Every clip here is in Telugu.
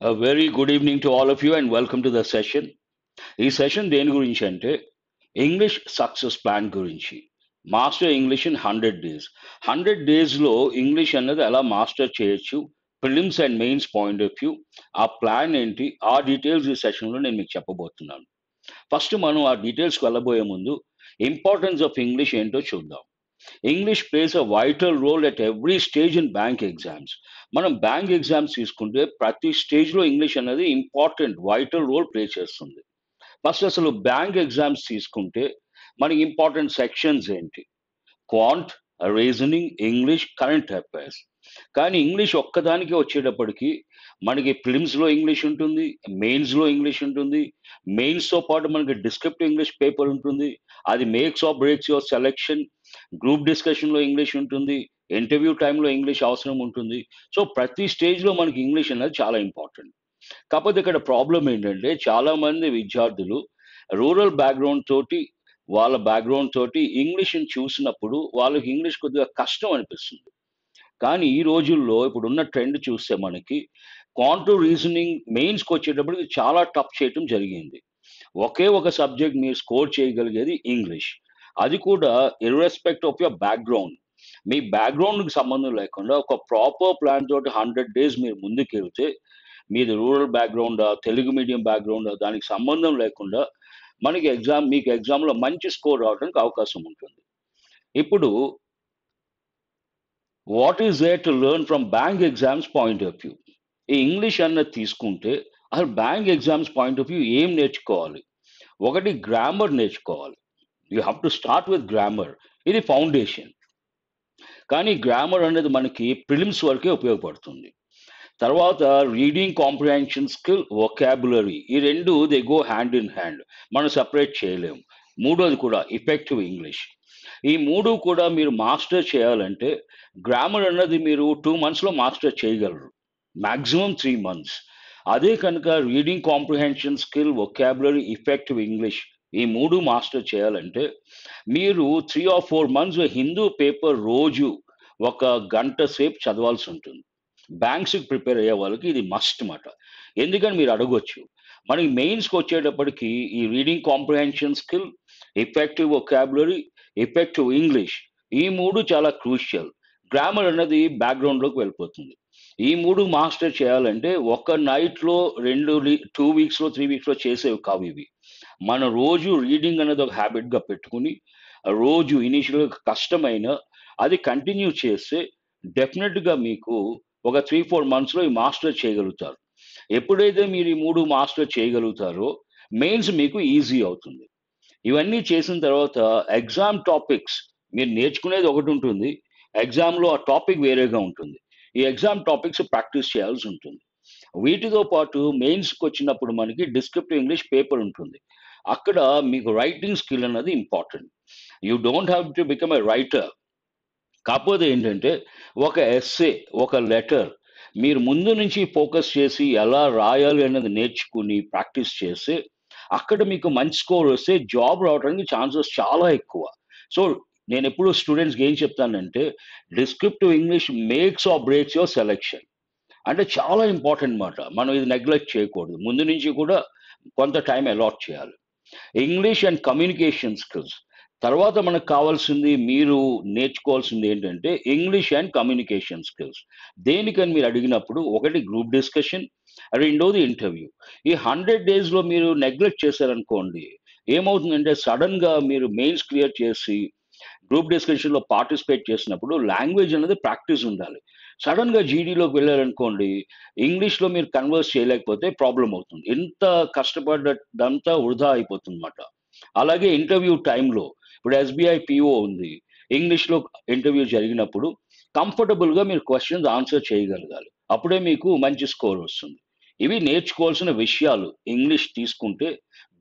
A very good evening to all of you and welcome to the session. ఈ సెషన్ దేని గురించి అంటే ఇంగ్లీష్ సక్సెస్ ప్లాన్ గురించి. Master English in 100 days. 100 daysలో ఇంగ్లీష్ అన్నది ఎలా మాస్టర్ చేయొచ్చు, prelims and mains point of view, ఆ ప్లాన్ ఏంటి, ఆ డీటెయిల్స్ ఈ సెషన్లో నేను మీకు చెప్పబోతున్నాను. ఫస్ట్ మనం ఆ డీటెయిల్స్కి వెళ్ళబోయే ముందు ఇంపార్టెన్స్ ఆఫ్ ఇంగ్లీష్ ఏంటో చూద్దాం. English plays a vital role at every stage in bank exams. మనం బ్యాంక్ ఎగ్జామ్స్ తీసుకుంటే ప్రతి స్టేజ్లో ఇంగ్లీష్ అనేది ఇంపార్టెంట్ వైటల్ రోల్ ప్లే చేస్తుంది. ఫస్ట్ అసలు బ్యాంక్ ఎగ్జామ్స్ తీసుకుంటే మనకి ఇంపార్టెంట్ సెక్షన్స్ ఏంటి? Quant, reasoning, English, current affairs. కానీ ఇంగ్లీష్ ఒక్కదానికి వచ్చేటప్పటికి మనకి ప్రిలిమ్స్లో ఇంగ్లీష్ ఉంటుంది, మెయిన్స్లో ఇంగ్లీష్ ఉంటుంది, మెయిన్స్తో పాటు మనకి డిస్క్రిప్టివ్ ఇంగ్లీష్ పేపర్ ఉంటుంది. అది makes or breaks your selection. Group డిస్కషన్లో ఇంగ్లీష్ ఉంటుంది, ఇంటర్వ్యూ టైంలో ఇంగ్లీష్ అవసరం ఉంటుంది. సో ప్రతి స్టేజ్లో మనకి ఇంగ్లీష్ అనేది చాలా ఇంపార్టెంట్. కాకపోతే ఇక్కడ ప్రాబ్లం ఏంటంటే చాలామంది విద్యార్థులు రూరల్ బ్యాక్గ్రౌండ్ తోటి వాళ్ళ బ్యాక్గ్రౌండ్ తోటి ఇంగ్లీష్ని చూసినప్పుడు వాళ్ళకి ఇంగ్లీష్ కొద్దిగా కష్టం అనిపిస్తుంది. కానీ ఈ రోజుల్లో ఇప్పుడున్న ట్రెండ్ చూస్తే మనకి క్వాంటివ్ రీజనింగ్ మెయిన్స్కి వచ్చేటప్పటికి చాలా టఫ్ చేయటం జరిగింది. ఒకే ఒక సబ్జెక్ట్ మీరు స్కోర్ చేయగలిగేది ఇంగ్లీష్. అది కూడా ఇర్రెస్పెక్ట్ ఆఫ్ యువర్ బ్యాక్గ్రౌండ్. మీ బ్యాక్గ్రౌండ్కి సంబంధం లేకుండా ఒక ప్రాపర్ ప్లాన్ తోటి 100 days మీరు ముందుకెళ్తే మీది రూరల్ బ్యాక్గ్రౌండా, తెలుగు మీడియం బ్యాక్గ్రౌండా దానికి సంబంధం లేకుండా మీకు ఎగ్జామ్లో మంచి స్కోర్ రావడానికి అవకాశం ఉంటుంది. ఇప్పుడు what is there to learn from bank exams point of view? ఈ ఇంగ్లీష్ అన్నది తీసుకుంటే అసలు bank exams point of view ఏం నేర్చుకోవాలి? ఒకటి గ్రామర్ నేర్చుకోవాలి. You have to start with grammar. ఇది ఫౌండేషన్. కానీ గ్రామర్ అనేది మనకి ప్రిలిమ్స్ వరకే ఉపయోగపడుతుంది. తర్వాత రీడింగ్ కాంప్రిహెన్షన్ స్కిల్, వొకాబులరీ, ఈ రెండు they go hand in hand. మనం సపరేట్ చేయలేము. మూడోది కూడా ఎఫెక్టివ్ ఇంగ్లీష్. ఈ మూడు కూడా మీరు మాస్టర్ చేయాలంటే గ్రామర్ అన్నది మీరు 2 monthsలో మాస్టర్ చేయగలరు, మ్యాక్సిమం 3 months. అదే కనుక reading comprehension skill, vocabulary, effective English ఈ మూడు మాస్టర్ చేయాలంటే మీరు 3 or 4 months హిందూ పేపర్ రోజు 1 గంట సేపు చదవాల్సి ఉంటుంది. బ్యాంక్స్కి ప్రిపేర్ అయ్యే వాళ్ళకి ఇది మస్ట్ మాట. ఎందుకని మీరు అడగొచ్చు. మనకి మెయిన్స్కి వచ్చేటప్పటికి ఈ reading comprehension skill, effective vocabulary, effective English ఈ మూడు చాలా క్రూషియల్. గ్రామర్ అన్నది బ్యాక్గ్రౌండ్లోకి వెళ్ళిపోతుంది. ఈ మూడు మాస్టర్ చేయాలంటే ఒక నైట్లో 2 weeksలో 3 weeksలో చేసేవి కావు ఇవి. మన రోజు రీడింగ్ అనేది ఒక హ్యాబిట్గా పెట్టుకుని రోజు ఇనీషియల్గా కష్టమైన అది కంటిన్యూ చేస్తే డెఫినెట్గా మీకు ఒక 3-4 monthsలో ఈ మాస్టర్ చేయగలుగుతారు. ఎప్పుడైతే మీరు ఈ మూడు మాస్టర్ చేయగలుగుతారో మెయిన్స్ మీకు ఈజీ అవుతుంది. ఇవన్నీ చేసిన తర్వాత ఎగ్జామ్ టాపిక్స్ మీరు నేర్చుకునేది ఒకటి ఉంటుంది, ఎగ్జామ్లో ఆ టాపిక్ వేరేగా ఉంటుంది. ఈ ఎగ్జామ్ టాపిక్స్ ప్రాక్టీస్ చేయాల్సి ఉంటుంది. వీటితో పాటు మెయిన్స్కి వచ్చినప్పుడు మనకి డిస్క్రిప్టివ్ ఇంగ్లీష్ పేపర్ ఉంటుంది. అక్కడ మీకు రైటింగ్ స్కిల్ అన్నది important. You don't have to become a writer. కాకపోతే ఏంటంటే ఒక ఎస్సే, ఒక లెటర్ మీరు ముందు నుంచి ఫోకస్ చేసి ఎలా రాయాలి అన్నది నేర్చుకుని ప్రాక్టీస్ చేస్తే అక్కడ మీకు మంచి స్కోర్ వస్తే జాబ్ రావడానికి ఛాన్సెస్ చాలా ఎక్కువ. సో నేను ఎప్పుడు స్టూడెంట్స్కి ఏం చెప్తానంటే descriptive English makes or breaks your selection. అంటే చాలా ఇంపార్టెంట్ మాట. మనం ఇది నెగ్లెక్ట్ చేయకూడదు. ముందు నుంచి కూడా కొంత టైం అలాట్ చేయాలి. English and communication skills. తర్వాత మనకు కావాల్సింది మీరు నేర్చుకోవాల్సింది ఏంటంటే ఇంగ్లీష్ అండ్ కమ్యూనికేషన్ స్కిల్స్. దేనికని మీరు అడిగినప్పుడు ఒకటి గ్రూప్ డిస్కషన్, రెండోది ఇంటర్వ్యూ. ఈ 100 daysలో మీరు నెగ్లెక్ట్ చేశారనుకోండి ఏమవుతుందంటే సడన్గా మీరు మెయిన్స్ క్లియర్ చేసి గ్రూప్ డిస్కషన్లో పార్టిసిపేట్ చేసినప్పుడు లాంగ్వేజ్ అనేది ప్రాక్టీస్ ఉండాలి. సడన్గా జీడీలోకి వెళ్ళారనుకోండి ఇంగ్లీష్లో మీరు కన్వర్స్ చేయలేకపోతే ప్రాబ్లం అవుతుంది. ఎంత కష్టపడ్డదంతా వృధా అయిపోతుంది అన్నమాట. అలాగే ఇంటర్వ్యూ టైంలో ఇప్పుడు ఎస్బీఐ పిఓ ఉంది, ఇంగ్లీష్లో ఇంటర్వ్యూ జరిగినప్పుడు కంఫర్టబుల్గా మీరు క్వశ్చన్స్ ఆన్సర్ చేయగలగాలి. అప్పుడే మీకు మంచి స్కోర్ వస్తుంది. ఇవి నేర్చుకోవాల్సిన విషయాలు ఇంగ్లీష్ తీసుకుంటే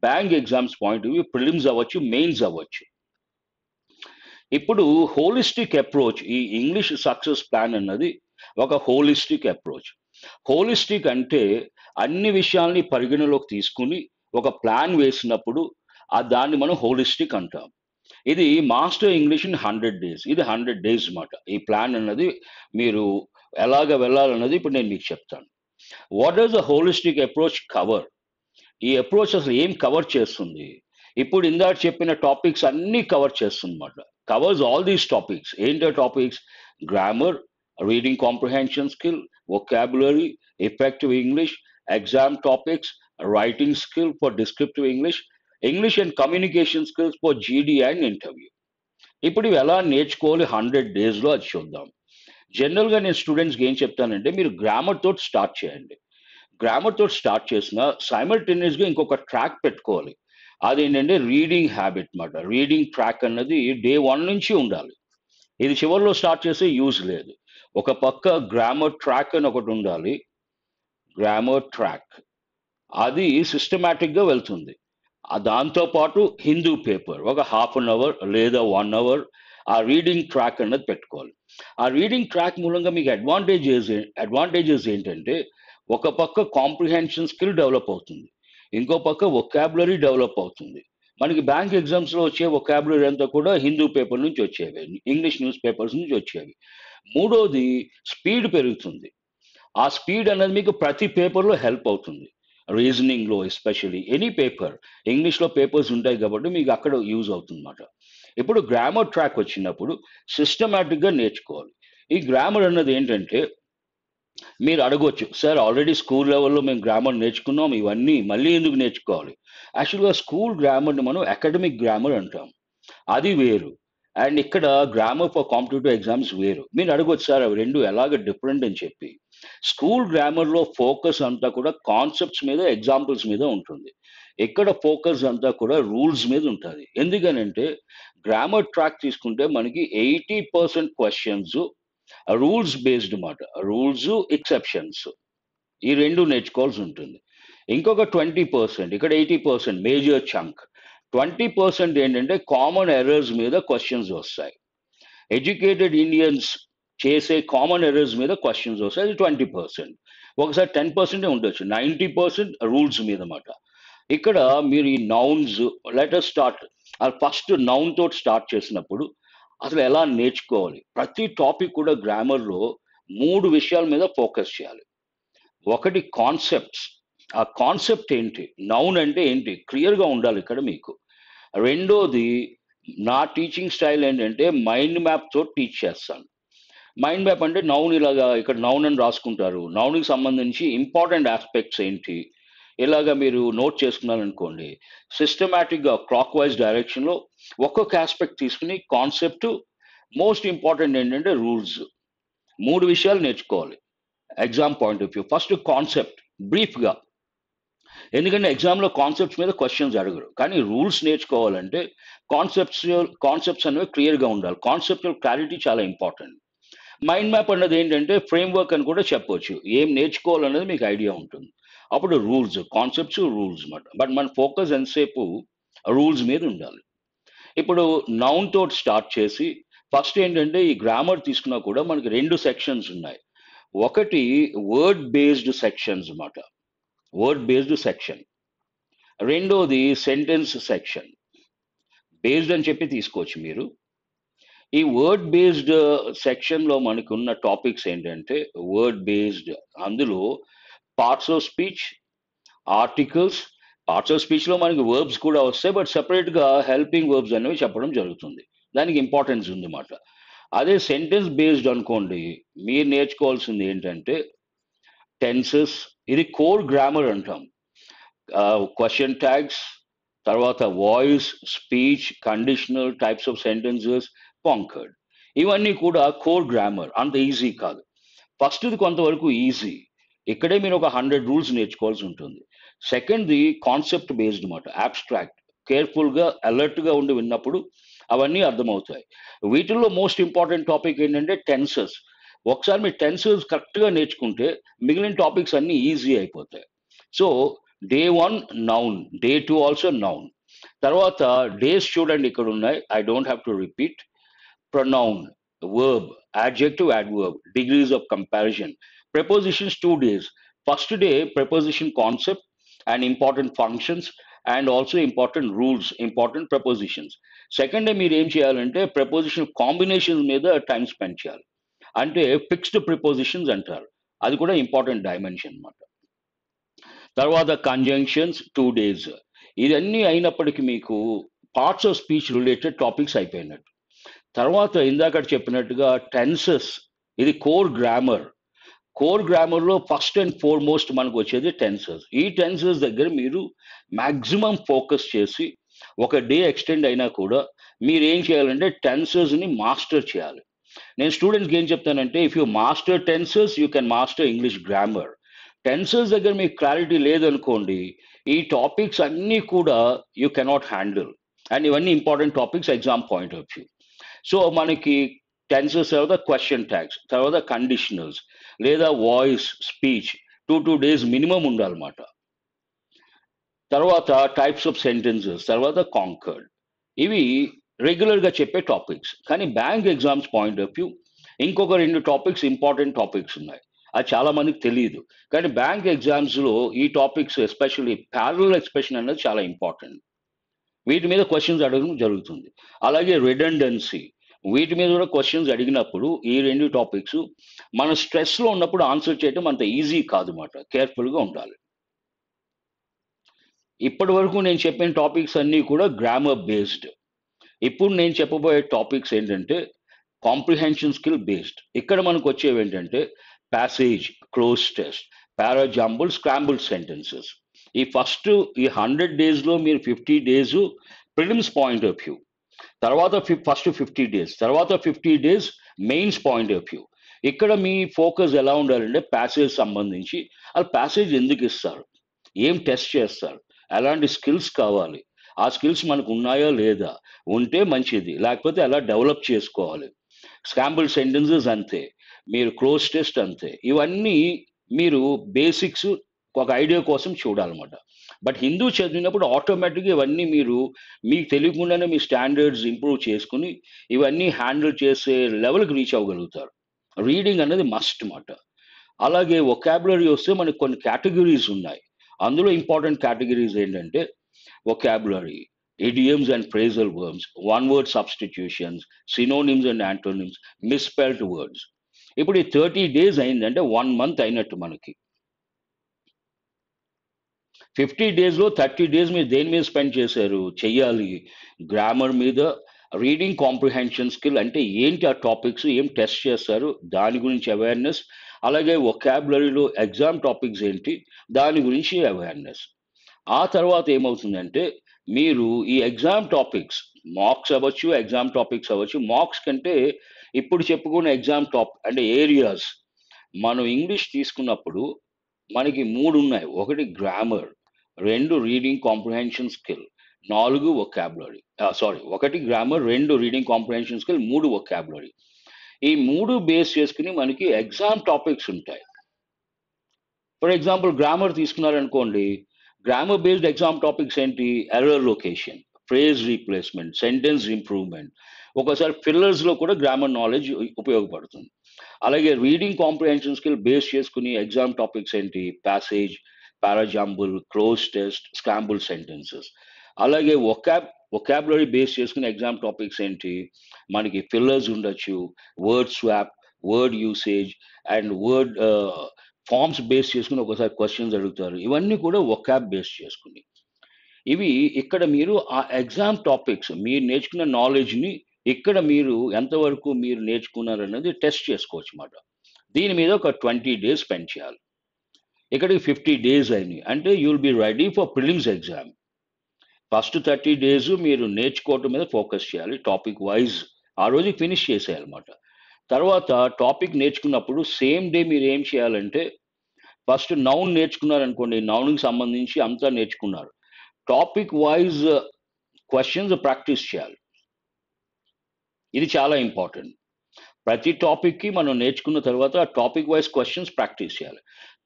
bank exams point view, prelims అవ్వచ్చు, మెయిన్స్ అవ్వచ్చు. ఇప్పుడు హోలిస్టిక్ అప్రోచ్, ఈ ఇంగ్లీష్ సక్సెస్ ప్లాన్ అన్నది ఒక హోలిస్టిక్ అప్రోచ్. హోలిస్టిక్ అంటే అన్ని విషయాల్ని పరిగణలోకి తీసుకుని ఒక ప్లాన్ వేసినప్పుడు దాన్ని మనం హోలిస్టిక్ అంటాం. ఇది మాస్టర్ ఇంగ్లీష్ ఇన్ 100 days. ఇది 100 days మాట. ఈ ప్లాన్ అన్నది మీరు ఎలాగ వెళ్ళాలన్నది ఇప్పుడు నేను మీకు చెప్తాను. What does the holistic approach cover? ఈ అప్రోచ్ అసలు ఏం కవర్ చేస్తుంది? ఇప్పుడు ఇందాక చెప్పిన టాపిక్స్ అన్నీ కవర్ చేస్తుందన్నమాట. Covers all these topics. ఏంటో topics? Grammar, reading comprehension skill, vocabulary, effective English, exam topics, writing skill for descriptive English, English and communication skills for GD and interview. ఇప్పుడు ఇవి ఎలా నేర్చుకోవాలి 100 డేస్‌లో అది చూద్దాం. జనరల్‌గా నేను స్టూడెంట్స్‌కి ఏం చెప్తానంటే మీరు గ్రామర్ తోటి స్టార్ట్ చేయండి. గ్రామర్ తోటి స్టార్ట్ చేసిన సైమల్టేనియస్‌గా ఇంకొక ట్రాక్ పెట్టుకోవాలి. అదేంటంటే రీడింగ్ హ్యాబిట్ మాట. రీడింగ్ ట్రాక్ అన్నది డే 1 నుంచి ఉండాలి. ఇది చివరిలో స్టార్ట్ చేస్తే యూజ్ లేదు. ఒక పక్క గ్రామర్ ట్రాక్ అని ఒకటుండాలి. Grammar track. అది సిస్టమాటిక్‌గా వెళ్తుంది. దాంతో పాటు హిందూ పేపర్ ఒక హాఫ్ అన్ అవర్ లేదా 1 అవర్ ఆ రీడింగ్ ట్రాక్ అన్నది పెట్టుకోవాలి. ఆ రీడింగ్ ట్రాక్ మూలంగా మీకు అడ్వాంటేజెస్ ఏంటంటే ఒక పక్క కాంప్రిహెన్షన్ స్కిల్ డెవలప్ అవుతుంది. ఇంకో పక్క వొకాబులరీ డెవలప్ అవుతుంది. మనకి బ్యాంక్ ఎగ్జామ్స్‌లో వచ్చే వొకాబులరీ అంతా కూడా హిందూ పేపర్ నుంచి వచ్చేవే. ఇంగ్లీష్ న్యూస్ పేపర్స్ నుంచి వచ్చేవి. మూడోది స్పీడ్ పెరుగుతుంది. ఆ స్పీడ్ అనేది మీకు ప్రతి పేపర్‌లో హెల్ప్ అవుతుంది. రీజనింగ్‌లో ఎస్పెషల్లీ ఎనీ పేపర్ ఇంగ్లీష్‌లో పేపర్స్ ఉంటాయి కాబట్టి మీకు అక్కడ యూజ్ అవుతుందన్నమాట. ఇప్పుడు గ్రామర్ ట్రాక్ వచ్చినప్పుడు సిస్టమాటిక్‌గా నేర్చుకోవాలి. ఈ గ్రామర్ అన్నది ఏంటంటే మీరు అడగొచ్చు, సార్ ఆల్రెడీ స్కూల్ లెవెల్‌లో మేము గ్రామర్ నేర్చుకున్నాం. ఇవన్నీ మళ్ళీ ఎందుకు నేర్చుకోవాలి? యాక్చువల్‌గా స్కూల్ గ్రామర్‌ని మనం అకాడమిక్ గ్రామర్ అంటాం. అది వేరు. అండ్ ఇక్కడ గ్రామర్ ఫర్ కాంపిటీటివ్ ఎగ్జామ్స్ వేరు. మీరు అడగొచ్చు సార్ అవి 2 ఎలాగ డిఫరెంట్ అని చెప్పి. స్కూల్ గ్రామర్‌లో ఫోకస్ అంతా కూడా కాన్సెప్ట్స్ మీద, ఎగ్జాంపుల్స్ మీద ఉంటుంది. ఇక్కడ ఫోకస్ అంతా కూడా రూల్స్ మీద ఉంటది. ఎందుకనంటే గ్రామర్ ట్రాక్ తీసుకుంటే మనకి 80% క్వెషన్స్ రూల్స్ బేస్డ్ మాట. Rules, exceptions. ఈ 2 నేర్చుకోవాల్సి ఉంటుంది. ఇంకొక 20% ఇక్కడ 80% మేజర్ చంక్. 20% ఏంటంటే కామన్ ఎర్రర్స్ మీద క్వెషన్స్ వస్తాయి. ఎడ్యుకేటెడ్ ఇండియన్స్ చేసే కామన్ ఎర్రర్స్ మీద క్వెషన్స్ వస్తాయి. అది 20%. ఒకసారి 10% ఉండొచ్చు. 90% రూల్స్ మీద మాట. ఇక్కడ మీరు ఈ nouns let us start. First noun తోటి స్టార్ట్ చేసినప్పుడు అసలు ఎలా నేర్చుకోవాలి? ప్రతి టాపిక్ కూడా గ్రామర్‌లో 3 విషయాల మీద ఫోకస్ చేయాలి. ఒకటి కాన్సెప్ట్స్. ఆ కాన్సెప్ట్ ఏంటి? నౌన్ అంటే ఏంటి? క్లియర్‌గా ఉండాలి ఇక్కడ మీకు. రెండోది నా టీచింగ్ స్టైల్ ఏంటంటే మైండ్ మ్యాప్‌తో టీచ్ చేస్తాను. మైండ్ మ్యాప్ అంటే నౌన్ ఇలాగా ఇక్కడ నౌన్ అని రాసుకుంటారు. నౌన్‌కి సంబంధించి ఇంపార్టెంట్ యాస్పెక్ట్స్ ఏంటి? ఇలాగ మీరు నోట్ చేసుకున్నారనుకోండి. సిస్టమాటిక్‌గా క్లాక్ వైస్ డైరెక్షన్‌లో ఒక్కొక్క యాస్పెక్ట్ తీసుకొని కాన్సెప్ట్, మోస్ట్ ఇంపార్టెంట్ ఏంటంటే రూల్స్. 3 విషయాలు నేర్చుకోవాలి. Exam point of view. First concept బ్రీఫ్‌గా. ఎందుకంటే ఎగ్జామ్‌లో కాన్సెప్ట్స్ మీద క్వెషన్స్ అడగరు. కానీ రూల్స్ నేర్చుకోవాలంటే కాన్సెప్ట్స్ అనేవి క్లియర్‌గా ఉండాలి. కాన్సెప్చువల్ క్లారిటీ చాలా ఇంపార్టెంట్. మైండ్ మ్యాప్ అన్నది ఏంటంటే ఫ్రేమ్‌వర్క్ అని కూడా చెప్పొచ్చు. ఏం నేర్చుకోవాలనేది మీకు ఐడియా ఉంటుంది. అప్పుడు రూల్స్, కాన్సెప్ట్స్, రూల్స్ మాట. బట్ మన ఫోకస్ ఎంతసేపు రూల్స్ మీద ఉండాలి. ఇప్పుడు నౌన్ తోటి స్టార్ట్ చేసి ఫస్ట్ ఏంటంటే ఈ గ్రామర్ తీసుకున్నా కూడా మనకి 2 సెక్షన్స్ ఉన్నాయి. ఒకటి వర్డ్ బేస్డ్ సెక్షన్స్ మాట. Word based section. రెండోది సెంటెన్స్ సెక్షన్. బేస్డ్ అని చెప్పి తీసుకోవచ్చు మీరు. ఈ వర్డ్ బేస్డ్ సెక్షన్‌లో మనకున్న టాపిక్స్ ఏంటంటే వర్డ్ బేస్డ్ అందులో parts of speech, articles, parts of స్పీచ్‌లో మనకి వర్బ్స్ కూడా వస్తాయి. బట్ సెపరేట్‌గా హెల్పింగ్ వర్బ్స్ అనేవి చెప్పడం జరుగుతుంది. దానికి ఇంపార్టెన్స్ ఉందన్నమాట. అదే సెంటెన్స్ బేస్డ్ అనుకోండి, మీరు నేర్చుకోవాల్సింది ఏంటంటే టెన్సెస్, ఇది కోర్ గ్రామర్ అంటాం. క్వెషన్ ట్యాగ్స్, తర్వాత voice, speech, conditional types of sentences, conquered. ఇవన్నీ కూడా కోర్ గ్రామర్. అంత ఈజీ కాదు. ఫస్ట్‌ది కొంతవరకు ఈజీ. ఇక్కడే మీరు ఒక 100 రూల్స్ నేర్చుకోవాల్సి ఉంటుంది. సెకండ్‌ది కాన్సెప్ట్ బేస్డ్ మాట. అబ్స్ట్రాక్ట్. కేర్‌ఫుల్‌గా, అలర్ట్‌గా ఉండి విన్నప్పుడు అవన్నీ అర్థమవుతాయి. వీటిల్లో మోస్ట్ ఇంపార్టెంట్ టాపిక్ ఏంటంటే టెన్సెస్. ఒకసారి మీరు టెన్సెస్ కరెక్ట్‌గా నేర్చుకుంటే మిగిలిన టాపిక్స్ అన్నీ ఈజీ అయిపోతాయి. So, day 1 noun, day 2 also noun. తర్వాత డేస్ చూడండి ఇక్కడున్నాయి. I don't have to repeat. pronoun, verb, adjective, adverb, degrees of comparison. Prepositions 2 days. First day, preposition concept and important functions and also important rules, important prepositions. Second day మీరు ఏం చేయాలంటే preposition combinations మీద టైం స్పెండ్ చేయాలి. అంటే ఫిక్స్డ్ ప్రిపోజిషన్స్ అంటారు. అది కూడా ఇంపార్టెంట్ డైమెన్షన్ అన్నమాట. తర్వాత కంజంక్షన్స్ 2 days. ఇవన్నీ అయినప్పటికీ మీకు parts of speech related topics అయిపోయినట్టు. తర్వాత ఇందాక చెప్పినట్టుగా టెన్సెస్, ఇది కోర్ గ్రామర్. కోర్ గ్రామర్లో ఫస్ట్ అండ్ ఫార్మోస్ట్ మనకు వచ్చేది టెన్సెస్. ఈ టెన్సెస్ దగ్గర మీరు మ్యాక్సిమం ఫోకస్ చేసి ఒక డే ఎక్స్టెండ్ అయినా కూడా మీరు ఏం చేయాలంటే టెన్సెస్ని మాస్టర్ చేయాలి. నేను స్టూడెంట్స్కి ఏం చెప్తానంటే, if you master tenses you can master English grammar. Tenses దగ్గర మీకు క్లారిటీ లేదనుకోండి, ఈ టాపిక్స్ అన్నీ కూడా యూ కెనాట్ హ్యాండిల్. అండ్ ఇవన్నీ important topics exam point of view. So మనకి టెన్సెస్ తర్వాత క్వశ్చన్ ట్యాగ్స్, తర్వాత కండిషనల్స్ లేదా వాయిస్ స్పీచ్ 2 days మినిమం ఉండాలన్నమాట. తర్వాత టైప్స్ ఆఫ్ సెంటెన్సెస్, తర్వాత కాంకర్డ్. ఇవి రెగ్యులర్గా చెప్పే టాపిక్స్. కానీ bank exams point of view ఇంకొక 2 టాపిక్స్ ఇంపార్టెంట్ టాపిక్స్ ఉన్నాయి. అది చాలా మందికి తెలియదు. కానీ బ్యాంక్ ఎగ్జామ్స్లో ఈ టాపిక్స్ ఎస్పెషల్లీ ప్యారలల్ ఎక్స్ప్రెషన్ అనేది చాలా ఇంపార్టెంట్. వీటి మీద క్వశ్చన్స్ అడగడం జరుగుతుంది. అలాగే రిడండెన్సీ, వీటి మీద కూడా క్వశ్చన్స్ అడిగినప్పుడు ఈ 2 టాపిక్స్ మన స్ట్రెస్లో ఉన్నప్పుడు ఆన్సర్ చేయడం అంత ఈజీ కాదు అన్నమాట. కేర్ఫుల్గా ఉండాలి. ఇప్పటి వరకు నేను చెప్పిన టాపిక్స్ అన్నీ కూడా గ్రామర్ బేస్డ్. ఇప్పుడు నేను చెప్పబోయే టాపిక్స్ ఏంటంటే కాంప్రిహెన్షన్ స్కిల్ బేస్డ్. ఇక్కడ మనకు వచ్చేవి ఏంటంటే passage, cloze test, parajumble, scramble sentences. First ఈ 100 daysలో మీరు 50 days prelims point of view, తర్వాత ఫస్ట్ 50 days, తర్వాత 50 days mains point of view. ఇక్కడ మీ ఫోకస్ ఎలా ఉండాలంటే ప్యాసేజ్ సంబంధించి అది ప్యాసేజ్ ఎందుకు ఇస్తారు, ఏం టెస్ట్ చేస్తారు, ఎలాంటి స్కిల్స్ కావాలి, ఆ స్కిల్స్ మనకు ఉన్నాయా లేదా, ఉంటే మంచిది, లేకపోతే ఎలా డెవలప్ చేసుకోవాలి. స్కాంబుల్ సెంటెన్సెస్ అంతే, మీరు క్లోజ్ టెస్ట్ అంతే. ఇవన్నీ మీరు బేసిక్స్ ఒక ఐడియా కోసం చూడాలన్నమాట. బట్ హిందూ చదివినప్పుడు ఆటోమేటిక్గా ఇవన్నీ మీరు మీకు తెలియకుండానే మీ స్టాండర్డ్స్ ఇంప్రూవ్ చేసుకుని ఇవన్నీ హ్యాండిల్ చేసే లెవెల్కి రీచ్ అవ్వగలుగుతారు. రీడింగ్ అనేది మస్ట్ మాట. అలాగే వొకాబులరీ వస్తే మనకు కొన్ని కేటగిరీస్ ఉన్నాయి. అందులో ఇంపార్టెంట్ కేటగిరీస్ ఏంటంటే vocabulary, idioms and phrasal verbs, one word substitutions, synonyms and antonyms, misspelled words. ఇప్పుడు ఈ 30 days అయిందంటే 1 month అయినట్టు మనకి. 50 daysలో 30 days మీరు దేని మీద స్పెండ్ చేశారు, చెయ్యాలి గ్రామర్ మీద, రీడింగ్ కాంప్రిహెన్షన్ స్కిల్ అంటే ఏంటి, ఆ టాపిక్స్ ఏం టెస్ట్ చేస్తారు దాని గురించి అవేర్నెస్, అలాగే వొకాబులరీలో ఎగ్జామ్ టాపిక్స్ ఏంటి దాని గురించి అవేర్నెస్. ఆ తర్వాత ఏమవుతుందంటే మీరు ఈ ఎగ్జామ్ టాపిక్స్, మార్క్స్ అవ్వచ్చు, ఎగ్జామ్ టాపిక్స్ అవ్వచ్చు, మార్క్స్ కంటే ఇప్పుడు చెప్పుకున్న ఎగ్జామ్ అంటే ఏరియాస్, మనం ఇంగ్లీష్ తీసుకున్నప్పుడు మనకి 3 ఉన్నాయి. ఒకటి grammar, 2 reading comprehension skill, 4 vocabulary. ఒకటి grammar, 2 reading comprehension skill, 3 vocabulary. ఈ 3 బేస్ చేసుకుని మనకి ఎగ్జామ్ టాపిక్స్ ఉంటాయి. ఫర్ ఎగ్జాంపుల్ గ్రామర్ తీసుకున్నారనుకోండి, గ్రామర్ బేస్డ్ ఎగ్జామ్ టాపిక్స్ ఏంటి, error location, phrase replacement, sentence improvement, ఒకసారి ఫిల్లర్స్లో కూడా గ్రామర్ నాలెడ్జ్ ఉపయోగపడుతుంది. అలాగే రీడింగ్ కాంప్రిహెన్షన్ స్కిల్ బేస్ చేసుకుని ఎగ్జామ్ టాపిక్స్ ఏంటి, passage, parajumble, cloze test, scramble sentences. అలాగే వొకాబులరీ బేస్ చేసుకుని ఎగ్జామ్ టాపిక్స్ ఏంటి, మనకి ఫిల్లర్స్ ఉండొచ్చు, word swap, word usage and word forms base చేసుకుని ఒకసారి క్వశ్చన్స్ అడుగుతారు. ఇవన్నీ కూడా వొకాబ్ బేస్ చేసుకుని. ఇవి ఇక్కడ మీరు ఆ ఎగ్జామ్ టాపిక్స్ మీరు నేర్చుకున్న నాలెడ్జ్ని ఇక్కడ మీరు ఎంతవరకు మీరు నేర్చుకున్నారన్నది టెస్ట్ చేసుకోవచ్చు అన్నమాట. దీని మీద ఒక 20 days స్పెండ్ చేయాలి. ఇక్కడికి 50 days అయినాయి అంటే you will be ready for prelims exam. First 30 days మీరు నేర్చుకోవటం మీద ఫోకస్ చేయాలి, టాపిక్ వైజ్ ఆ రోజు ఫినిష్ చేసేయాలన్నమాట. తర్వాత టాపిక్ నేర్చుకున్నప్పుడు సేమ్ డే మీరు ఏం చేయాలంటే ఫస్ట్ నౌన్ నేర్చుకున్నారనుకోండి, నౌన్కి సంబంధించి అంతా నేర్చుకున్నారు, టాపిక్ వైజ్ క్వశ్చన్స్ ప్రాక్టీస్ చేయాలి. ఇది చాలా ఇంపార్టెంట్. ప్రతి టాపిక్కి మనం నేర్చుకున్న తర్వాత టాపిక్ వైజ్ క్వశ్చన్స్ ప్రాక్టీస్ చేయాలి.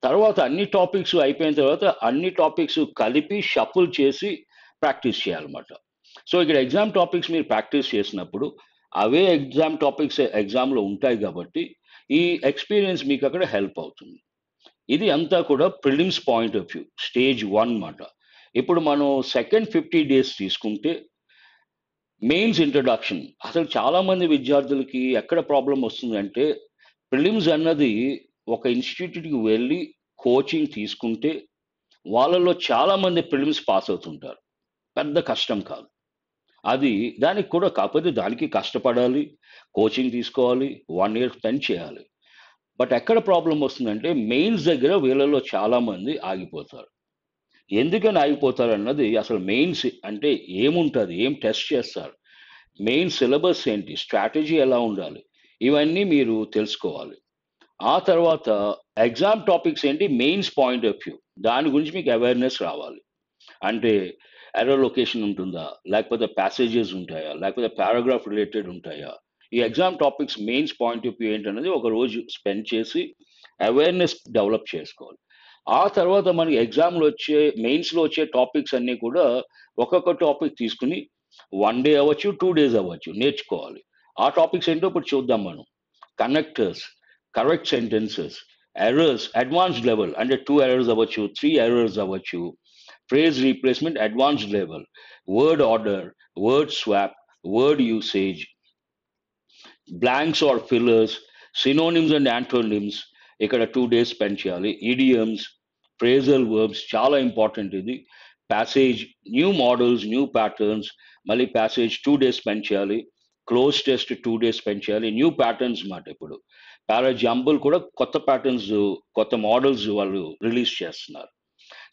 తర్వాత అన్ని టాపిక్స్ అయిపోయిన తర్వాత అన్ని టాపిక్స్ కలిపి షఫుల్ చేసి ప్రాక్టీస్ చేయాలన్నమాట. సో ఇక్కడ ఎగ్జామ్ టాపిక్స్ మీరు ప్రాక్టీస్ చేసినప్పుడు అవే ఎగ్జామ్ టాపిక్స్ ఎగ్జామ్లో ఉంటాయి కాబట్టి ఈ ఎక్స్పీరియన్స్ మీకు అక్కడ హెల్ప్ అవుతుంది. ఇది అంతా కూడా prelims point of view, stage 1 మాట. ఇప్పుడు మనం సెకండ్ 50 days తీసుకుంటే మెయిన్స్ ఇంట్రడక్షన్. అసలు చాలామంది విద్యార్థులకి ఎక్కడ ప్రాబ్లం వస్తుందంటే ప్రిలిమ్స్ అన్నది ఒక ఇన్‌స్టిట్యూట్‌కి వెళ్లి కోచింగ్ తీసుకుంటే వాళ్ళలో చాలామంది ప్రిలిమ్స్ పాస్ అవుతుంటారు. పెద్ద కష్టం కాదు. అది దానికి కూడా కాకపోతే దానికి కష్టపడాలి, కోచింగ్ తీసుకోవాలి, 1 ఇయర్ స్పెండ్ చేయాలి. బట్ ఎక్కడ ప్రాబ్లమ్ వస్తుందంటే మెయిన్స్ దగ్గర వీళ్ళలో చాలామంది ఆగిపోతారు. ఎందుకని ఆగిపోతారన్నది అసలు మెయిన్స్ అంటే ఏముంటది? ఏం టెస్ట్ చేస్తారు? మెయిన్ సిలబస్ ఏంటి? స్ట్రాటజీ ఎలా ఉండాలి? ఇవన్నీ మీరు తెలుసుకోవాలి. ఆ తర్వాత ఎగ్జామ్ టాపిక్స్ ఏంటి? Mains point of view. దాని గురించి మీకు అవేర్‌నెస్ రావాలి. అంటే ఎర్రర్ లొకేషన్ ఉంటుందా? లేకపోతే ప్యాసేజెస్ ఉంటాయా? లేకపోతే పారాగ్రాఫ్ రిలేటెడ్ ఉంటాయా? ఈ exam topics mains point of view ఏంటన్నది ఒక రోజు స్పెండ్ చేసి అవేర్‌నెస్ డెవలప్ చేసుకోవాలి. ఆ తర్వాత మనకి మెయిన్స్‌లో వచ్చే టాపిక్స్ అన్నీ కూడా ఒక్కొక్క టాపిక్ తీసుకొని 1 డే అవ్వచ్చు, 2 డేస్ అవ్వచ్చు నేర్చుకోవాలి. ఆ టాపిక్స్ ఏంటో ఇప్పుడు చూద్దాం మనం. Connectors, correct sentences, errors advanced level అంటే 2 ఎర్రర్స్ అవ్వచ్చు, 3 ఎర్రర్స్ అవ్వచ్చు. Phrase replacement advanced level, word order, word swap, word usage, blanks or fillers, synonyms and antonyms. ఇక్కడ 2 డేస్ స్పెండ్ చేయాలి. ఇడియమ్స్, ఫ్రేజల్ వర్బ్స్ చాలా ఇంపార్టెంట్ ఇది. Passage, new models, new patterns, మళ్ళీ ప్యాసేజ్ 2 డేస్ స్పెండ్ చేయాలి. క్లోజ్ టెస్ట్ 2 డేస్ స్పెండ్ చేయాలి. న్యూ ప్యాటర్న్స్ మాట ఇప్పుడు. జంబుల్ కూడా కొత్త ప్యాటర్న్స్, కొత్త మోడల్స్ వాళ్ళు రిలీజ్ చేస్తున్నారు.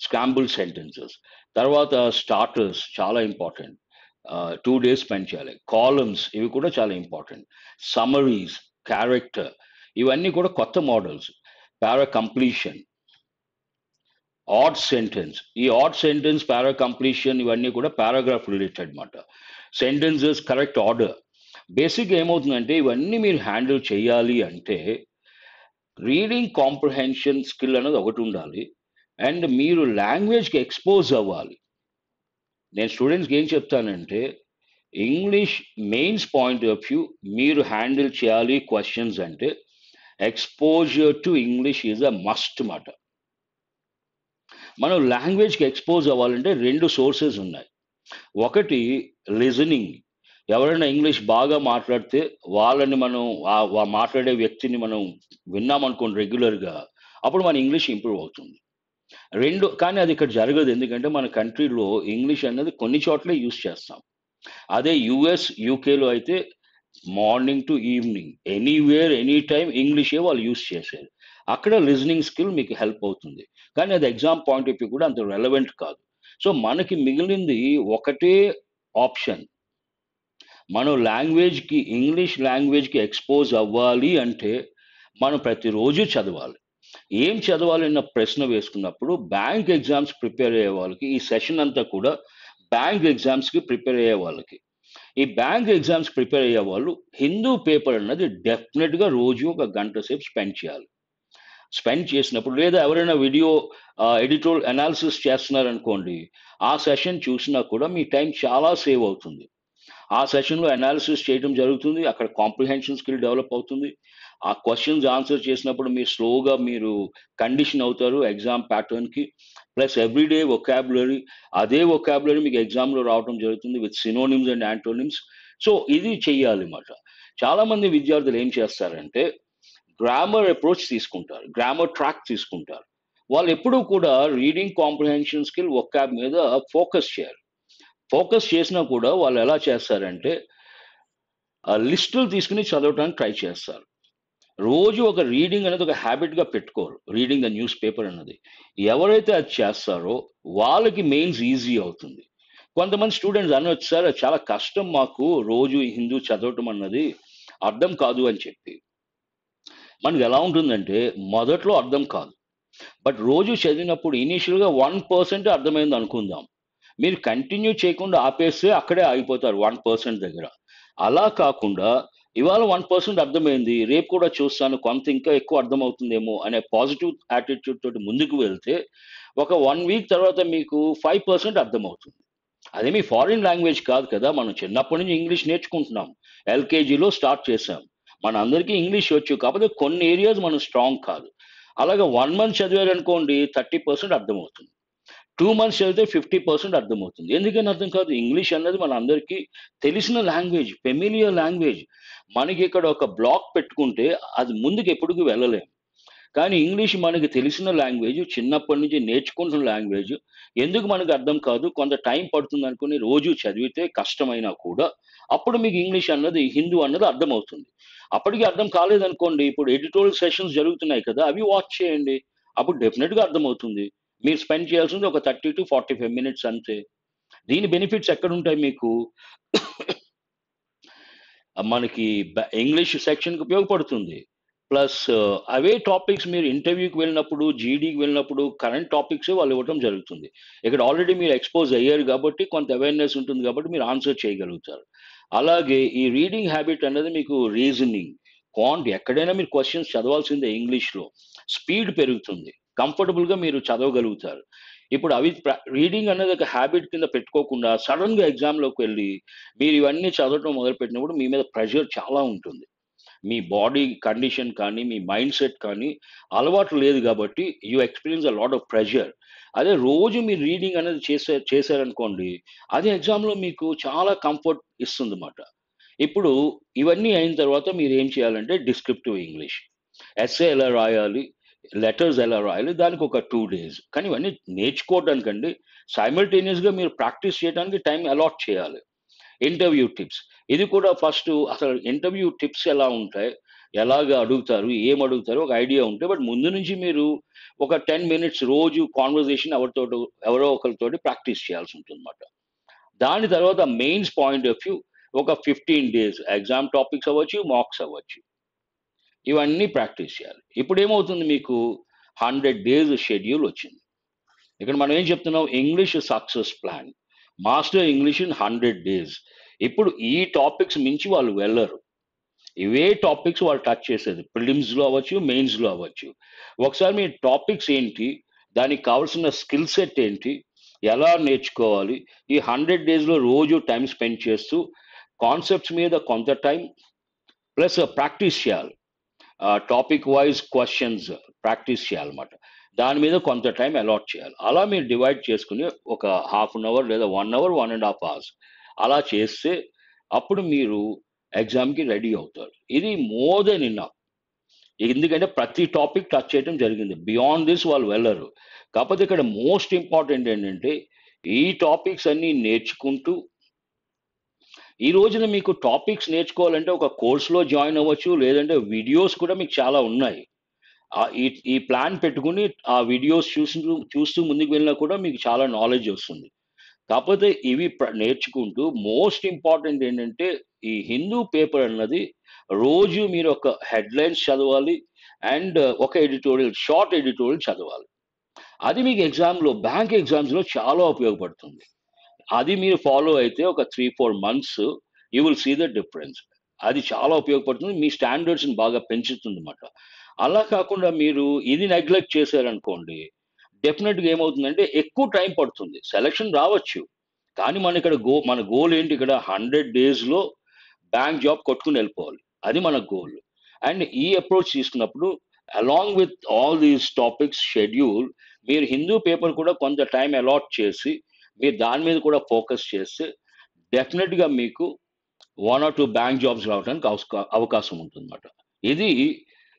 Scramble sentences. తర్వాత స్టార్టర్స్ చాలా ఇంపార్టెంట్. 2 డేస్ స్పెండ్ చేయాలి. కాలమ్స్ ఇవి కూడా చాలా ఇంపార్టెంట్. సమ్మరీస్, క్యారెక్టర్ ఇవన్నీ కూడా కొత్త మోడల్స్. పారా కంప్లీషన్, ఆడ్ సెంటెన్స్. ఈ ఆడ్ సెంటెన్స్, పారా కంప్లీషన్ ఇవన్నీ కూడా పారాగ్రాఫ్ రిలేటెడ్ మాట. Sentences correct order. బేసిక్‌గా ఏమవుతుందంటే ఇవన్నీ మీరు హ్యాండిల్ చేయాలి అంటే రీడింగ్ కాంప్రహెన్షన్ స్కిల్ అనేది ఒకటి ఉండాలి. అండ్ మీరు లాంగ్వేజ్‌కి ఎక్స్‌పోజ్ అవ్వాలి. నేను స్టూడెంట్స్‌కి ఏం చెప్తానంటే English mains point of view మీరు హ్యాండిల్ చేయాలి క్వెషన్స్ అంటే exposure to English is a must మాట. మనం లాంగ్వేజ్‌కి ఎక్స్‌పోజ్ అవ్వాలంటే 2 సోర్సెస్ ఉన్నాయి. ఒకటి లిజనింగ్. ఎవరైనా ఇంగ్లీష్ బాగా మాట్లాడితే వాళ్ళని మనం మాట్లాడే వ్యక్తిని మనం విన్నామనుకోండి రెగ్యులర్‌గా అప్పుడు మన ఇంగ్లీష్ ఇంప్రూవ్ అవుతుంది. 2 కానీ అది ఇక్కడ జరగదు. ఎందుకంటే మన కంట్రీలో ఇంగ్లీష్ అన్నది కొన్ని చోట్లే యూజ్ చేస్తాం. అదే యూఎస్, యూకేలో అయితే morning to evening anywhere, any time ఇంగ్లీషే వాళ్ళు యూజ్ చేసేది. అక్కడ లిజనింగ్ స్కిల్ మీకు హెల్ప్ అవుతుంది. కానీ అది ఎగ్జామ్ పాయింట్ ఆఫ్ వ్యూ కూడా అంత రెలవెంట్ కాదు. సో మనకి మిగిలింది ఒకటే ఆప్షన్. మనం ఇంగ్లీష్ లాంగ్వేజ్‌కి ఎక్స్‌పోజ్ అవ్వాలి అంటే మనం ప్రతిరోజు చదవాలి. ఏం చదవాలి అన్న ప్రశ్న వేసుకున్నప్పుడు బ్యాంక్ ఎగ్జామ్స్ ప్రిపేర్ అయ్యే వాళ్ళకి ఈ సెషన్ అంతా కూడా బ్యాంక్ ఎగ్జామ్స్‌కి ప్రిపేర్ అయ్యే వాళ్ళకి. ఈ బ్యాంక్ ఎగ్జామ్స్ ప్రిపేర్ అయ్యే వాళ్ళు హిందూ పేపర్ అన్నది డెఫినెట్‌గా రోజు ఒక గంట సేపు స్పెండ్ చేయాలి. స్పెండ్ చేసినప్పుడు లేదా ఎవరైనా వీడియో ఎడిటోరియల్ అనాలిసిస్ చేస్తున్నారనుకోండి, ఆ సెషన్ చూసినా కూడా మీ టైం చాలా సేవ్ అవుతుంది. ఆ సెషన్‌లో అనాలిసిస్ చేయడం జరుగుతుంది. అక్కడ కాంప్రిహెన్షన్ స్కిల్ డెవలప్ అవుతుంది. ఆ క్వెషన్స్ ఆన్సర్ చేసినప్పుడు మీరు కండిషన్ అవుతారు ఎగ్జామ్ ప్యాటర్న్‌కి. ప్లస్ ఎవ్రీడే వొకాబులరీ అదే వొకాబులరీ మీకు ఎగ్జామ్‌లో రావడం జరుగుతుంది with synonyms and antonyms. So, ఇది చెయ్యాలి మాట. చాలామంది విద్యార్థులు ఏం చేస్తారంటే గ్రామర్ అప్రోచ్ తీసుకుంటారు. గ్రామర్ ట్రాక్ తీసుకుంటారు. వాళ్ళెప్పుడూ కూడా రీడింగ్ కాంప్రిహెన్షన్ స్కిల్, వొకాబ్ మీద ఫోకస్ చేయరు. ఫోకస్ చేసినా కూడా వాళ్ళు ఎలా చేస్తారంటే లిస్టులు తీసుకొని చదవడానికి ట్రై చేస్తారు. రోజు ఒక రీడింగ్ అనేది ఒక హ్యాబిట్‌గా పెట్టుకోరు. రీడింగ్ ద న్యూస్ పేపర్ అన్నది. ఎవరైతే అది చేస్తారో వాళ్ళకి మెయిన్స్ ఈజీ అవుతుంది. కొంతమంది స్టూడెంట్స్ అనొచ్చు, "సార్ అది చాలా కష్టం మాకు రోజు ఈ హిందూ చదవటం అన్నది అర్థం కాదు" అని చెప్పి. మనకెలా ఉంటుందంటే మొదట్లో అర్థం కాదు. బట్ రోజు చదివినప్పుడు ఇనీషియల్‌గా 1% అర్థమైందనుకుందాం. మీరు కంటిన్యూ చేయకుండా ఆపేస్తే అక్కడే ఆగిపోతారు 1% దగ్గర. అలా కాకుండా ఇవాళ 1% అర్థమైంది. రేపు కూడా చూస్తాను కొంత ఇంకా ఎక్కువ అర్థమవుతుందేమో అనే పాజిటివ్ యాటిట్యూడ్ తోటి ముందుకు వెళ్తే ఒక 1 వీక్ తర్వాత మీకు 5% అర్థమవుతుంది. అదేమి ఫారిన్ లాంగ్వేజ్ కాదు కదా! మనం చిన్నప్పటి నుంచి ఇంగ్లీష్ నేర్చుకుంటున్నాం. ఎల్‌కేజీలో స్టార్ట్ చేశాం. మనందరికీ ఇంగ్లీష్ వచ్చు. కాకపోతే కొన్ని ఏరియాస్ మనం స్ట్రాంగ్ కాదు. అలాగా 1 మంత్ చదివారనుకోండి 30% అర్థమవుతుంది. 2 మంత్స్ చదివితే 50% అర్థమవుతుంది. ఎందుకని అర్థం కాదు? ఇంగ్లీష్ అన్నది మనందరికీ తెలిసిన లాంగ్వేజ్, ఫెమిలియర్ లాంగ్వేజ్. మనకిక్కడ ఒక బ్లాక్ పెట్టుకుంటే అది ముందుకు ఎప్పటికి వెళ్ళలేం. కానీ ఇంగ్లీష్ మనకి తెలిసిన లాంగ్వేజ్, చిన్నప్పటి నుంచి నేర్చుకుంటున్న లాంగ్వేజ్. ఎందుకు మనకు అర్థం కాదు, కొంత టైం పడుతుంది అనుకుని రోజు చదివితే కష్టమైనా కూడా అప్పుడు మీకు ఇంగ్లీష్ అన్నది, హిందూ అన్నది అర్థమవుతుంది. అప్పటికి అర్థం కాలేదనుకోండి, ఇప్పుడు ఎడిటోరియల్ సెషన్స్ జరుగుతున్నాయి కదా! అవి వాచ్ చేయండి. అప్పుడు డెఫినిట్‌గా అర్థమవుతుంది. మీరు స్పెండ్ చేయాల్సింది ఒక 30-45 మినిట్స్ అంతే. దీని బెనిఫిట్స్ ఎక్కడుంటాయి మీకు? మనకి ఇంగ్లీష్ సెక్షన్‌కి ఉపయోగపడుతుంది. ప్లస్ అవే టాపిక్స్ మీరు ఇంటర్వ్యూకి వెళ్ళినప్పుడు, జీడీకి వెళ్ళినప్పుడు కరెంట్ టాపిక్సే వాళ్ళు ఇవ్వటం జరుగుతుంది. ఇక్కడ ఆల్రెడీ మీరు ఎక్స్‌పోజ్ అయ్యారు కాబట్టి కొంత అవేర్‌నెస్ ఉంటుంది కాబట్టి మీరు ఆన్సర్ చేయగలుగుతారు. అలాగే ఈ రీడింగ్ హ్యాబిట్ అన్నది మీకు రీజనింగ్, ఎక్కడైనా మీరు క్వెషన్స్ చదవాల్సిందే ఇంగ్లీష్‌లో. స్పీడ్ పెరుగుతుంది. కంఫర్టబుల్‌గా మీరు చదవగలుగుతారు. ఇప్పుడు అవి రీడింగ్ అనేది ఒక హ్యాబిట్ కింద పెట్టుకోకుండా సడెన్‌గా ఎగ్జామ్‌లోకి వెళ్లి మీరు ఇవన్నీ చదవటం మొదలుపెట్టినప్పుడు మీ మీద ప్రెషర్ చాలా ఉంటుంది. మీ బాడీ కండిషన్ కానీ, మీ మైండ్ సెట్ కానీ అలవాటు లేదు గాబట్టి you experience a lot of pressure. అదే రోజు మీరు రీడింగ్ అనేది చేశారనుకోండి, అది ఎగ్జామ్‌లో మీకు చాలా కంఫర్ట్ ఇస్తుందన్నమాట. ఇప్పుడు ఇవన్నీ అయిన తర్వాత మీరేం చేయాలంటే డిస్క్రిప్టివ్ ఇంగ్లీష్. ఎస్సే ఎలా రాయాలి, లెటర్స్ ఎలా రాయాలి, దానికి ఒక 2 డేస్. కానీ ఇవన్నీ నేర్చుకోవడానికండి సైమల్టేనియస్‌గా మీరు ప్రాక్టీస్ చేయడానికి టైం అలాట్ చేయాలి. Interview tips. ఇది కూడా ఫస్టు అసలు ఇంటర్వ్యూ టిప్స్ ఎలా ఉంటాయి? ఎలాగా అడుగుతారు? ఏం అడుగుతారో ఒక ఐడియా ఉంటే బట్ ముందు నుంచి మీరు ఒక 10 మినిట్స్ రోజు కాన్వర్జేషన్ ఎవరో ఒకళ్ళతోటి ప్రాక్టీస్ చేయాల్సుంటుందన్నమాట. దాని తర్వాత మెయిన్స్ పాయింట్ ఆఫ్ వ్యూ ఒక 15 డేస్ ఎగ్జామ్ టాపిక్స్ అవ్వచ్చు, మాక్స్ అవ్వచ్చు. ఇవన్నీ ప్రాక్టీస్ చేయాలి. ఇప్పుడేమవుతుంది మీకు 100 డేస్ షెడ్యూల్ వచ్చింది. ఇక్కడ మనం ఏం చెప్తున్నాం? English success plan. Master English in 100 days. ఇప్పుడు ఈ టాపిక్స్ మించి వాళ్ళు వెళ్ళరు. ఇవే టాపిక్స్ వాళ్ళు టచ్ చేసేది. ప్రిలిమ్స్‌లో అవ్వచ్చు, మెయిన్స్‌లో అవ్వచ్చు. ఒకసారి మీ టాపిక్స్ ఏంటి? దానికి కావాల్సిన స్కిల్ సెట్ ఏంటి? ఎలా నేర్చుకోవాలి? ఈ 100 డేస్‌లో రోజు టైమ్ స్పెండ్ చేస్తూ కాన్సెప్ట్స్ మీద కొంత టైం ప్లస్ ప్రాక్టీస్ చేయాలి. టాపిక్ వైస్ క్వెషన్స్ ప్రాక్టీస్ చేయాలన్నమాట. దాని మీద కొంత టైం అలాట్ చేయాలి. అలా మీరు డివైడ్ చేసుకొని ఒక హాఫ్ అన్ అవర్ లేదా 1 అవర్, 1 ½ అవర్స్ అలా చేస్తే అప్పుడు మీరు ఎగ్జామ్‌కి రెడీ అవుతారు. ఇది మోర్ దెన్ ఎనఫ్. ఎందుకంటే ప్రతి టాపిక్ టచ్ చేయడం జరిగింది. బియాండ్ దిస్ వాళ్ళు వెళ్లరు. కాకపోతే ఇక్కడ మోస్ట్ ఇంపార్టెంట్ ఏంటంటే ఈ టాపిక్స్ అన్నీ నేర్చుకుంటూ ఈ రోజున మీకు టాపిక్స్ నేర్చుకోవాలంటే ఒక కోర్స్‌లో జాయిన్ అవ్వచ్చు. లేదంటే వీడియోస్ కూడా మీకు చాలా ఉన్నాయి. ఈ ఈ ప్లాన్ పెట్టుకొని ఆ వీడియోస్ చూస్తూ చూస్తూ ముందుకు వెళ్ళినా కూడా మీకు చాలా నాలెడ్జ్ వస్తుంది. కాకపోతే ఇవి నేర్చుకుంటూ మోస్ట్ ఇంపార్టెంట్ ఏంటంటే ఈ హిందూ పేపర్ అన్నది రోజు మీరు ఒక హెడ్‌లైన్స్ చదవాలి. అండ్ ఒక షార్ట్ ఎడిటోరియల్ చదవాలి. అది మీకు బ్యాంక్ ఎగ్జామ్స్‌లో చాలా ఉపయోగపడుతుంది. అది మీరు ఫాలో అయితే ఒక 3, 4 months you will see the difference. అది చాలా ఉపయోగపడుతుంది. మీ స్టాండర్డ్స్‌ని బాగా పెంచుతుందన్నమాట. అలా కాకుండా మీరు ఇది నెగ్లెక్ట్ చేశారనుకోండి, డెఫినిట్‌గా ఏమవుతుందంటే ఎక్కువ టైం పడుతుంది. సెలక్షన్ రావచ్చు. కానీ మన గోల్ ఏంటి ఇక్కడ 100 డేస్‌లో బ్యాంక్ జాబ్ కొట్టుకొని వెళ్ళిపోవాలి. అది మన గోల్. అండ్ ఈ అప్రోచ్ తీసుకున్నప్పుడు along with all these topics schedule మీరు హిందూ పేపర్ కూడా కొంత టైం అలాట్ చేసి మీరు దాని మీద కూడా ఫోకస్ చేస్తే డెఫినెట్‌గా మీకు 1 ఆర్ 2 బ్యాంక్ జాబ్స్ రావడానికి అవకాశం ఉంటుందన్నమాట. ఇది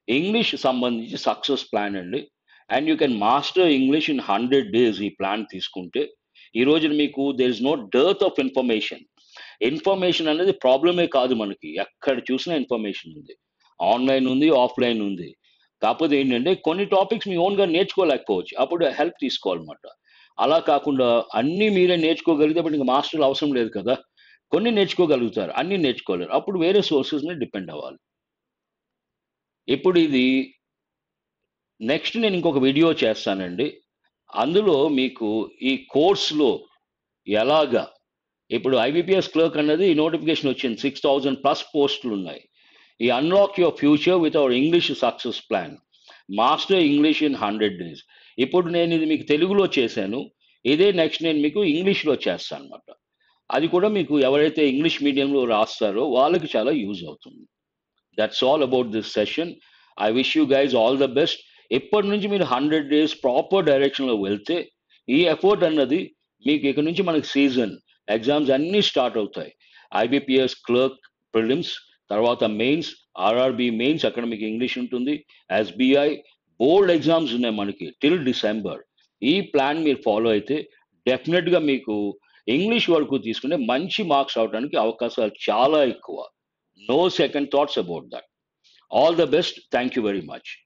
ఇంగ్లీష్ సంబంధించి సక్సెస్ ప్లాన్ అండి. And you can master English in 100 days ఈ ప్లాన్ తీసుకుంటే, ఈ రోజున మీకు there is no dearth of information. Information అనేది ప్రాబ్లమే కాదు మనకి. ఎక్కడ చూసినా ఇన్ఫర్మేషన్ ఉంది. ఆన్‌లైన్ ఉంది, ఆఫ్‌లైన్ ఉంది. కాకపోతే ఏంటంటే కొన్ని టాపిక్స్ మీ ఓన్‌గా నేర్చుకోలేకపోవచ్చు. అప్పుడు హెల్ప్ తీసుకోవాలన్నమాట. అలా కాకుండా అన్నీ మీరే నేర్చుకోగలిగితే అప్పుడు ఇంక మాస్టర్‌లు అవసరం లేదు కదా! కొన్ని నేర్చుకోగలుగుతారు. అన్నీ నేర్చుకోలేరు. అప్పుడు వేరే సోర్సెస్ మీద డిపెండ్ అవ్వాలి. ఇప్పుడు ఇది నెక్స్ట్ నేను ఇంకొక వీడియో చేస్తానండి. అందులో మీకు ఈ కోర్స్‌లో ఎలాగా ఇప్పుడు ఐబీపీఎస్ క్లర్క్ అన్నది నోటిఫికేషన్ వచ్చింది. 6000 ప్లస్ పోస్టులున్నాయి. ఈ unlock your future with our English success plan. Master English in 100 days. ఇప్పుడు నేను ఇది మీకు తెలుగులో చేశాను. ఇదే నెక్స్ట్ నేను మీకు ఇంగ్లీష్‌లో చేస్తానన్నమాట. అది కూడా మీకు ఎవరైతే ఇంగ్లీష్ మీడియంలో రాస్తారో వాళ్ళకి చాలా యూజ్ అవుతుంది. That's all about this session. I wish you guys all the best. ఇప్పటి నుంచి మీరు 100 డేస్ ప్రాపర్ డైరెక్షన్‌లో వెళ్తే, ఈ ఎఫర్ట్ అన్నది మీకు ఇక నుంచి మనకి సీజన్ ఎగ్జామ్స్ అన్నీ స్టార్ట్ అవుతాయి. ఐబీపీఎస్ క్లర్క్ ప్రిలిమ్స్, తర్వాత మెయిన్స్, ఆర్ఆర్‌బీ మెయిన్స్ అక్కడ మీకు ఇంగ్లీష్ ఉంటుంది. ఎస్‌బీఐ, బోర్డ్ ఎగ్జామ్స్ ఉన్నాయి మనకి టిల్ డిసెంబర్. ఈ ప్లాన్ మీరు ఫాలో అయితే డెఫినెట్గా మీకు ఇంగ్లీష్ వరకు తీసుకునే మంచి మార్క్స్ అవడానికి అవకాశాలు చాలా ఎక్కువ. No second thoughts about that. All the best. Thank you very much.